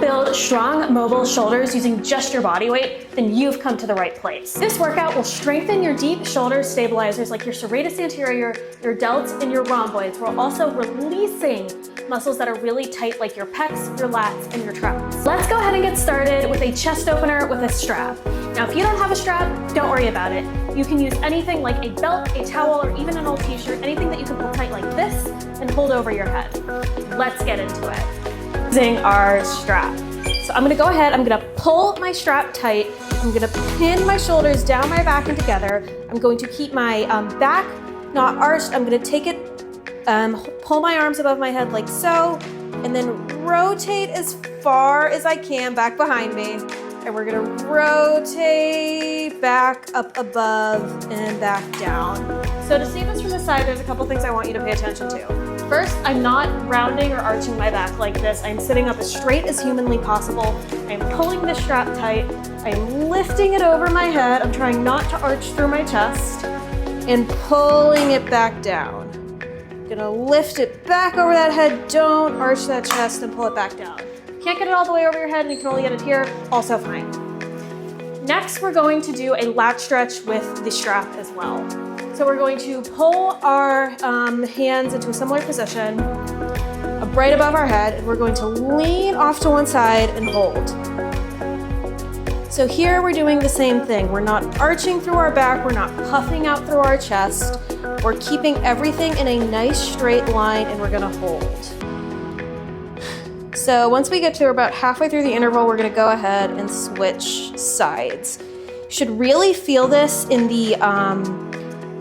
build strong, mobile shoulders using just your body weight, then you've come to the right place. This workout will strengthen your deep shoulder stabilizers like your serratus anterior, your delts, and your rhomboids, while also releasing muscles that are really tight like your pecs, your lats, and your traps. Let's go ahead and get started with a chest opener with a strap. Now, if you don't have a strap, don't worry about it. You can use anything like a belt, a towel, or even an old t-shirt, anything that you can pull tight like this and hold over your head. Let's get into it. Using our strap. So I'm gonna go ahead, I'm gonna pull my strap tight. I'm gonna pin my shoulders down my back and together. I'm going to keep my back not arched. I'm gonna take it, pull my arms above my head like so, and then rotate as far as I can back behind me. And we're gonna rotate back up above and back down. So to see this from the side, there's a couple things I want you to pay attention to. First, I'm not rounding or arching my back like this. I'm sitting up as straight as humanly possible. I'm pulling the strap tight. I'm lifting it over my head. I'm trying not to arch through my chest and pulling it back down. Gonna lift it back over that head. Don't arch that chest and pull it back down. Can't get it all the way over your head and you can only get it here, also fine. Next, we're going to do a lat stretch with the strap as well. So we're going to pull our hands into a similar position, right above our head, and we're going to lean off to one side and hold. So here we're doing the same thing. We're not arching through our back, we're not puffing out through our chest. We're keeping everything in a nice straight line and we're gonna hold. So once we get to about halfway through the interval, we're gonna go ahead and switch sides. You should really feel this in the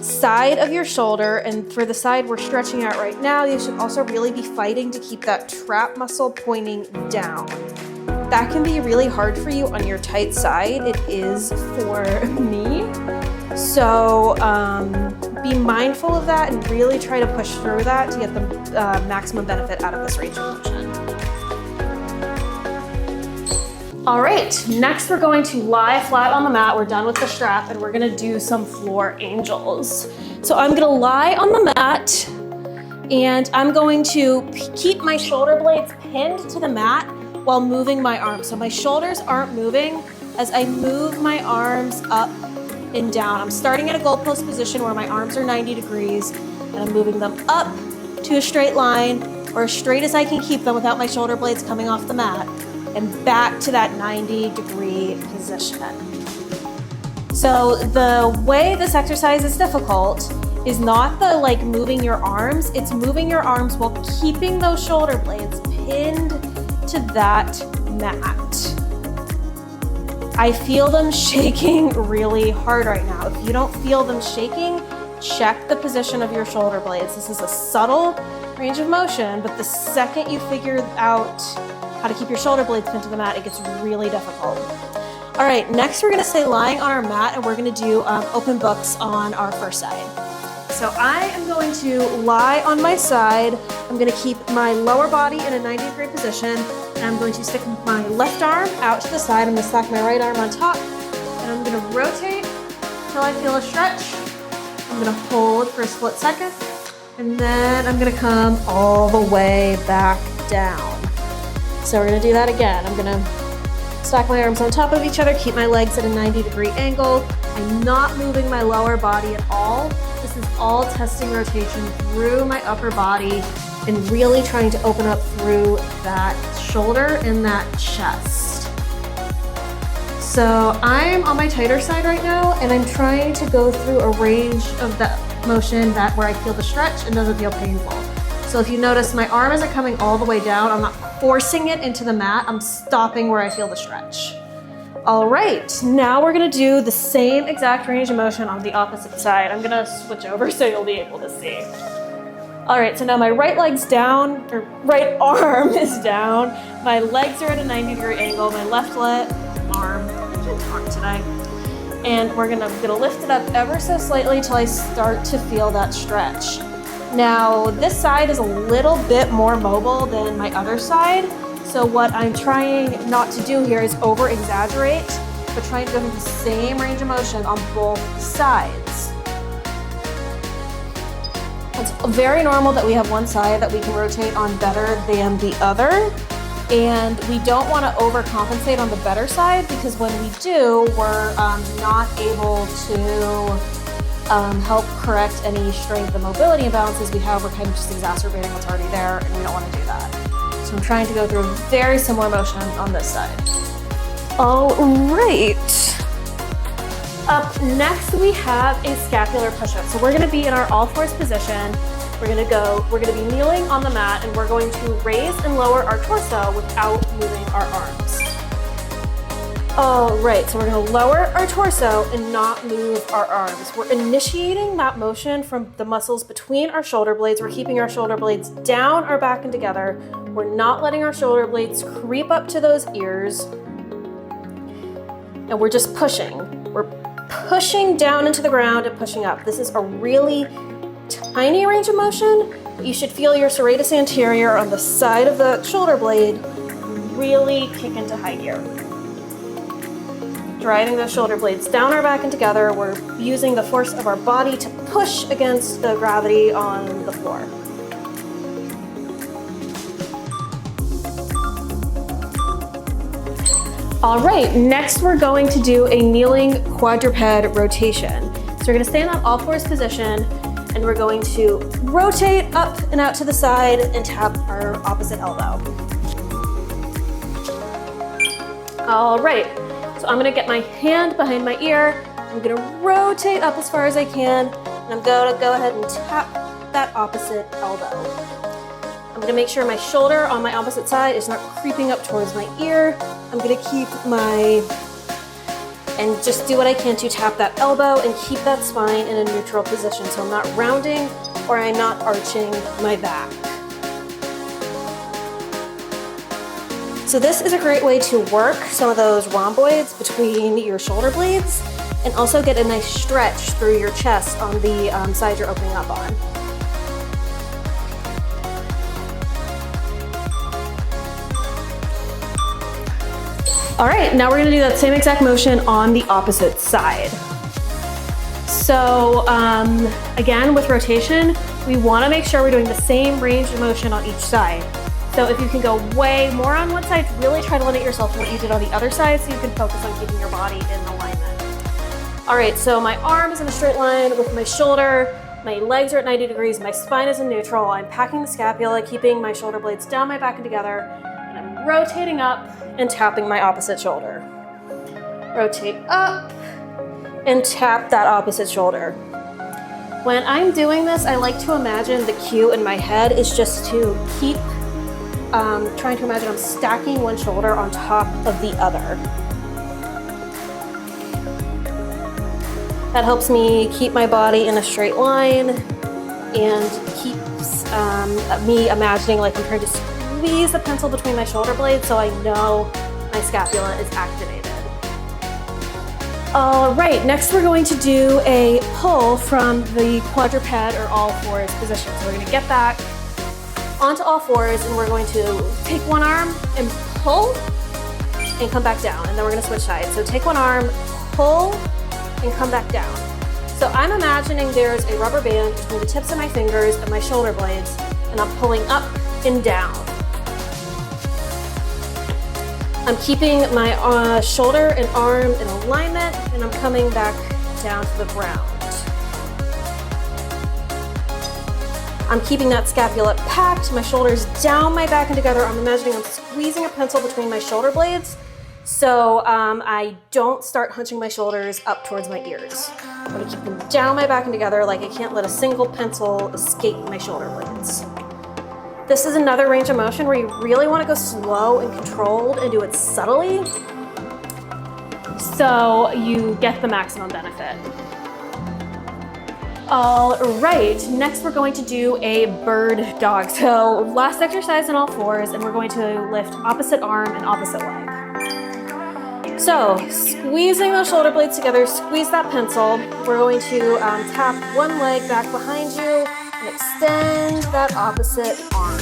side of your shoulder, and for the side we're stretching out right now, you should also really be fighting to keep that trap muscle pointing down. That can be really hard for you on your tight side. It is for me. So be mindful of that and really try to push through that to get the maximum benefit out of this range of motion. All right, next we're going to lie flat on the mat. We're done with the strap and we're gonna do some floor angels. So I'm gonna lie on the mat and I'm going to keep my shoulder blades pinned to the mat while moving my arms. So my shoulders aren't moving as I move my arms up and down. I'm starting at a goalpost position where my arms are 90 degrees and I'm moving them up to a straight line or as straight as I can keep them without my shoulder blades coming off the mat, and back to that 90-degree position. So the way this exercise is difficult is not the moving your arms, it's moving your arms while keeping those shoulder blades pinned to that mat. I feel them shaking really hard right now. If you don't feel them shaking, check the position of your shoulder blades. This is a subtle range of motion, but the second you figure out how to keep your shoulder blades pinned to the mat, it gets really difficult. All right, next we're gonna stay lying on our mat and we're gonna do open books on our first side. So I am going to lie on my side. I'm gonna keep my lower body in a 90-degree position and I'm going to stick my left arm out to the side. I'm gonna stack my right arm on top and I'm gonna rotate until I feel a stretch. I'm gonna hold for a split second and then I'm gonna come all the way back down. So we're gonna do that again. I'm gonna stack my arms on top of each other, keep my legs at a 90-degree angle. I'm not moving my lower body at all. This is all testing rotation through my upper body and really trying to open up through that shoulder and that chest. So I'm on my tighter side right now and I'm trying to go through a range of that motion where I feel the stretch and doesn't feel painful. So if you notice, my arm isn't coming all the way down. I'm not forcing it into the mat. I'm stopping where I feel the stretch. All right, now we're gonna do the same exact range of motion on the opposite side. I'm gonna switch over so you'll be able to see. All right, so now my right leg's down, or right arm is down. My legs are at a 90-degree angle. My left arm, I can't talk today. And we're gonna lift it up ever so slightly till I start to feel that stretch. Now, this side is a little bit more mobile than my other side. So what I'm trying not to do here is over-exaggerate, but trying to go through the same range of motion on both sides. It's very normal that we have one side that we can rotate on better than the other. And we don't want to overcompensate on the better side, because when we do, we're not able to help correct any strength and mobility imbalances we have. We're kind of just exacerbating what's already there, and we don't want to do that. So I'm trying to go through a very similar motion on this side. All right. Up next, we have a scapular push-up. So we're going to be in our all fours position. We're going to be kneeling on the mat, and we're going to raise and lower our torso without moving our arms. All right, so we're going to lower our torso and not move our arms. We're initiating that motion from the muscles between our shoulder blades. We're keeping our shoulder blades down our back and together. We're not letting our shoulder blades creep up to those ears. And we're just pushing. We're pushing down into the ground and pushing up. This is a really tiny range of motion. You should feel your serratus anterior on the side of the shoulder blade really kick into high gear. Driving those shoulder blades down our back and together. We're using the force of our body to push against the gravity on the floor. All right, next we're going to do a kneeling quadruped rotation. So we're gonna stand on all fours position, and we're going to rotate up and out to the side and tap our opposite elbow. All right, so I'm gonna get my hand behind my ear. I'm gonna rotate up as far as I can, and I'm gonna go ahead and tap that opposite elbow. I'm gonna make sure my shoulder on my opposite side is not creeping up towards my ear. I'm gonna keep and just do what I can to tap that elbow and keep that spine in a neutral position. So I'm not rounding or I'm not arching my back. So this is a great way to work some of those rhomboids between your shoulder blades and also get a nice stretch through your chest on the side you're opening up on. All right, now we're gonna do that same exact motion on the opposite side. So again, with rotation, we wanna make sure we're doing the same range of motion on each side. So if you can go way more on one side, really try to limit yourself to what you did on the other side so you can focus on keeping your body in alignment. All right, so my arm is in a straight line with my shoulder, my legs are at 90 degrees, my spine is in neutral, I'm packing the scapula, keeping my shoulder blades down my back and together, and I'm rotating up and tapping my opposite shoulder. Rotate up and tap that opposite shoulder. When I'm doing this, I like to imagine the cue in my head is just to keep trying to imagine I'm stacking one shoulder on top of the other. That helps me keep my body in a straight line and keeps me imagining like I'm trying to squeeze the pencil between my shoulder blades so I know my scapula is activated. All right, next we're going to do a pull from the quadruped or all fours position. So we're gonna get back onto all fours and we're going to take one arm and pull and come back down. And then we're gonna switch sides. So take one arm, pull, and come back down. So I'm imagining there's a rubber band between the tips of my fingers and my shoulder blades, and I'm pulling up and down. I'm keeping my shoulder and arm in alignment, and I'm coming back down to the ground. I'm keeping that scapula packed, my shoulders down my back and together. I'm imagining I'm squeezing a pencil between my shoulder blades so I don't start hunching my shoulders up towards my ears. I'm gonna keep them down my back and together like I can't let a single pencil escape my shoulder blades. This is another range of motion where you really want to go slow and controlled and do it subtly so you get the maximum benefit. All right, next we're going to do a bird dog. So last exercise in all fours, and we're going to lift opposite arm and opposite leg. So squeezing those shoulder blades together, squeeze that pencil. We're going to tap one leg back behind you and extend that opposite arm.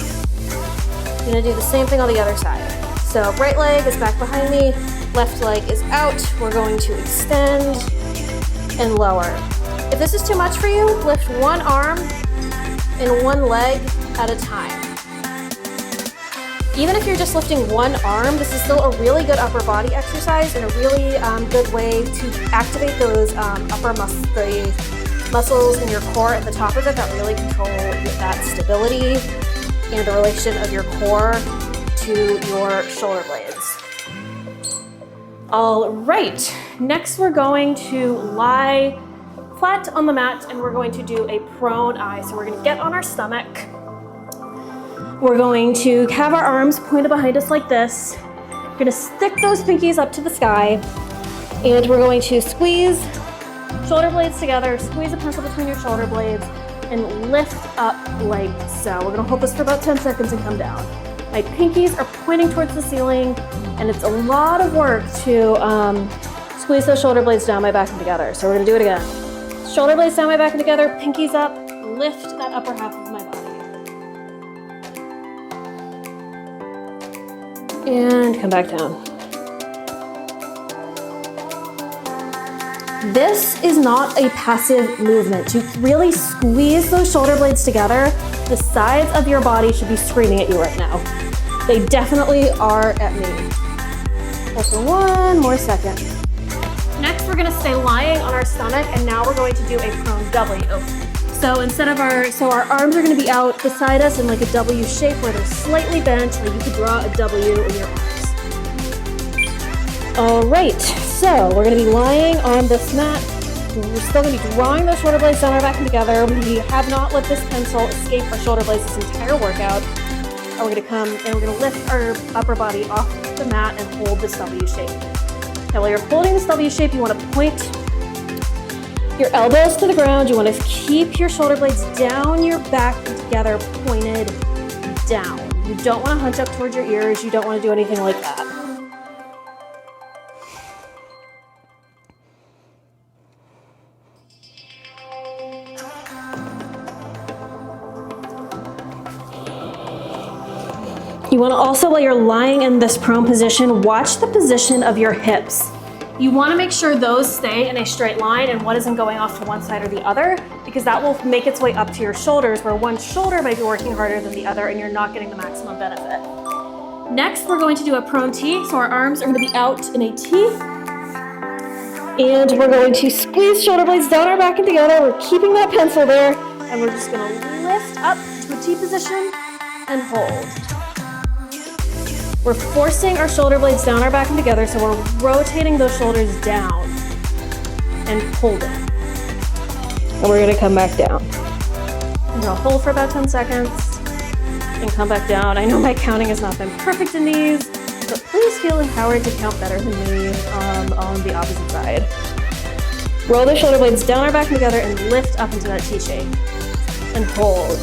You're gonna do the same thing on the other side. So right leg is back behind me, left leg is out. We're going to extend and lower. If this is too much for you, lift one arm and one leg at a time. Even if you're just lifting one arm, this is still a really good upper body exercise and a really good way to activate those the muscles in your core at the top of it that really control that stability and the relation of your core to your shoulder blades. All right, next we're going to lie flat on the mat and we're going to do a prone I. So we're going to get on our stomach. We're going to have our arms pointed behind us like this. We're going to stick those pinkies up to the sky and we're going to squeeze shoulder blades together, squeeze a pencil between your shoulder blades and lift up like so. We're going to hold this for about 10 seconds and come down. My pinkies are pointing towards the ceiling and it's a lot of work to squeeze those shoulder blades down my back and together. So we're going to do it again. Shoulder blades down my back and together, pinkies up, lift that upper half of my body. And come back down. This is not a passive movement. To really squeeze those shoulder blades together, the sides of your body should be screaming at you right now. They definitely are at me. Just for one more second. Next, we're gonna stay lying on our stomach, and now we're going to do a prone W. So instead of our arms are gonna be out beside us in like a W shape where they're slightly bent, like you could draw a W in your arms. All right, so we're gonna be lying on this mat. We're still gonna be drawing those shoulder blades down our back and together. We have not let this pencil escape our shoulder blades this entire workout. And we're gonna come and we're gonna lift our upper body off the mat and hold this W shape. Now while you're holding this W shape, you wanna point your elbows to the ground. You wanna keep your shoulder blades down your back and together, pointed down. You don't wanna hunch up towards your ears. You don't wanna do anything like that. You want to also, while you're lying in this prone position, watch the position of your hips. You want to make sure those stay in a straight line and one isn't going off to one side or the other, because that will make its way up to your shoulders, where one shoulder might be working harder than the other and you're not getting the maximum benefit. Next, we're going to do a prone T. So our arms are going to be out in a T. And we're going to squeeze shoulder blades down our back and together. We're keeping that pencil there. And we're just going to lift up to a T position and hold. We're forcing our shoulder blades down our back and together, so we're rotating those shoulders down and holding. And we're gonna come back down. I'm gonna hold for about 10 seconds and come back down. I know my counting has not been perfect in these, but please feel empowered to count better than me on the opposite side. Roll the shoulder blades down our back and together and lift up into that T shape and hold.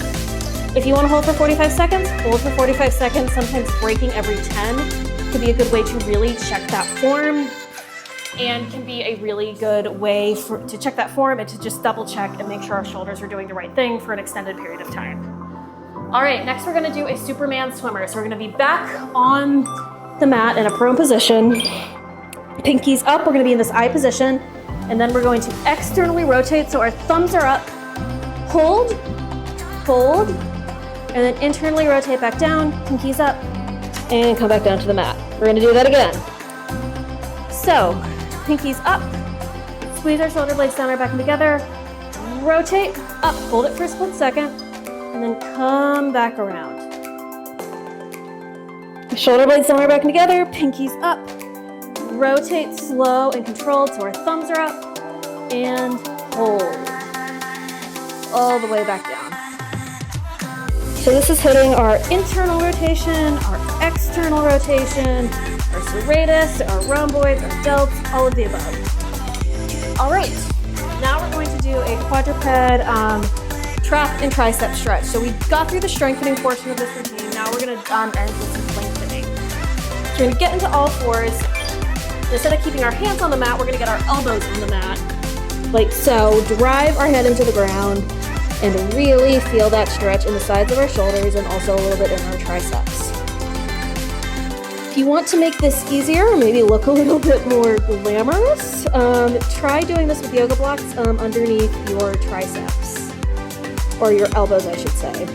If you want to hold for 45 seconds, hold for 45 seconds. Sometimes breaking every 10 could be a good way to really check that form, and can be a really good way to check that form and to just double check and make sure our shoulders are doing the right thing for an extended period of time. All right, next we're going to do a Superman swimmer. So we're going to be back on the mat in a prone position. Pinkies up, we're going to be in this I position, and then we're going to externally rotate. So our thumbs are up, hold, fold, and then internally rotate back down, pinkies up, and come back down to the mat. We're gonna do that again. So, pinkies up, squeeze our shoulder blades down our back and together, rotate, up, hold it for a split second, and then come back around. Shoulder blades down our back and together, pinkies up, rotate slow and controlled so our thumbs are up, and hold all the way back down. So this is hitting our internal rotation, our external rotation, our serratus, our rhomboids, our delts, all of the above. All right, now we're going to do a quadruped trap and tricep stretch. So we got through the strengthening portion of this routine. Now we're going to end with some lengthening. So we're going to get into all fours. Instead of keeping our hands on the mat, we're going to get our elbows on the mat, like so. Drive our head into the ground and really feel that stretch in the sides of our shoulders and also a little bit in our triceps. If you want to make this easier, or maybe look a little bit more glamorous, try doing this with yoga blocks underneath your triceps, or your elbows, I should say.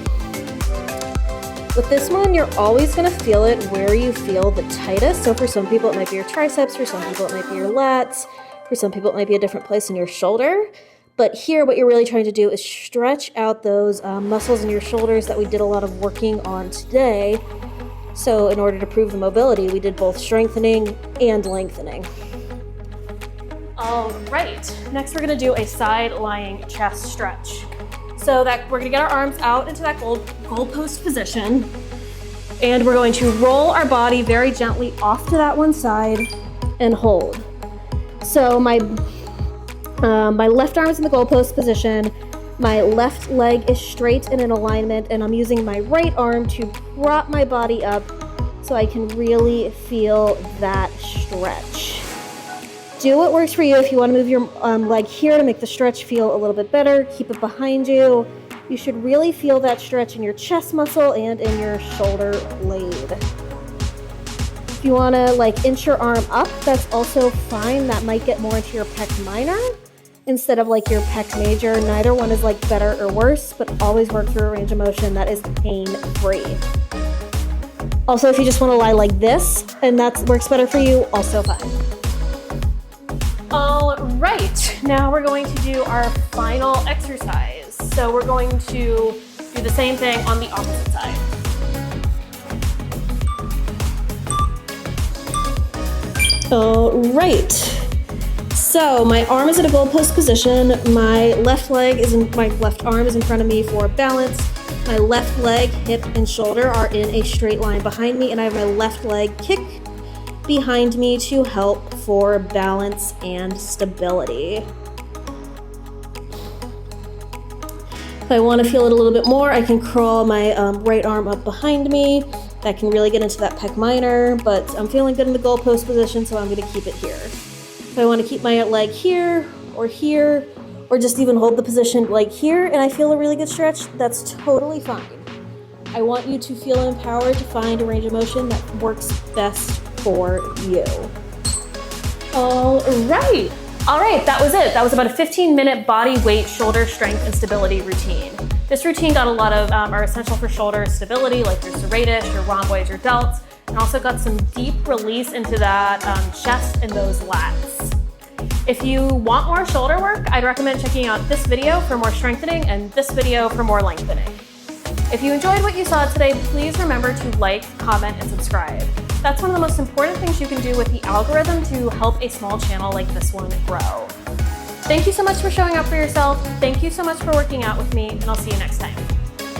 With this one, you're always gonna feel it where you feel the tightest. So for some people, it might be your triceps, for some people, it might be your lats, for some people, it might be a different place in your shoulder. But here, what you're really trying to do is stretch out those muscles in your shoulders that we did a lot of working on today. So in order to prove the mobility, we did both strengthening and lengthening. All right, next we're gonna do a side lying chest stretch. So that we're gonna get our arms out into that goalpost position, and we're going to roll our body very gently off to that one side and hold. So my left arm is in the goalpost position, my left leg is straight and in alignment, and I'm using my right arm to prop my body up so I can really feel that stretch. Do what works for you. If you want to move your leg here to make the stretch feel a little bit better, keep it behind you. You should really feel that stretch in your chest muscle and in your shoulder blade. If you want to like inch your arm up, that's also fine. That might get more into your pec minor instead of like your pec major. Neither one is like better or worse, but always work through a range of motion that is pain-free. Also, if you just want to lie like this and that works better for you, also fine. All right, now we're going to do our final exercise. So we're going to do the same thing on the opposite side. All right, so my arm is in a goalpost position. My left arm is in front of me for balance. My left leg, hip, and shoulder are in a straight line behind me, and I have my left leg kick behind me to help for balance and stability. If I want to feel it a little bit more, I can crawl my right arm up behind me. That can really get into that pec minor, but I'm feeling good in the goalpost position, so I'm going to keep it here. If I want to keep my leg here, or just even hold the position like here, and I feel a really good stretch, that's totally fine. I want you to feel empowered to find a range of motion that works best for you. All right, that was it. That was about a 15-minute body weight, shoulder strength, and stability routine. This routine got a lot of our essential for shoulder stability, like your serratus, your rhomboids, your delts, and also got some deep release into that chest and those lats. If you want more shoulder work, I'd recommend checking out this video for more strengthening and this video for more lengthening. If you enjoyed what you saw today, please remember to like, comment, and subscribe. That's one of the most important things you can do with the algorithm to help a small channel like this one grow. Thank you so much for showing up for yourself. Thank you so much for working out with me, and I'll see you next time.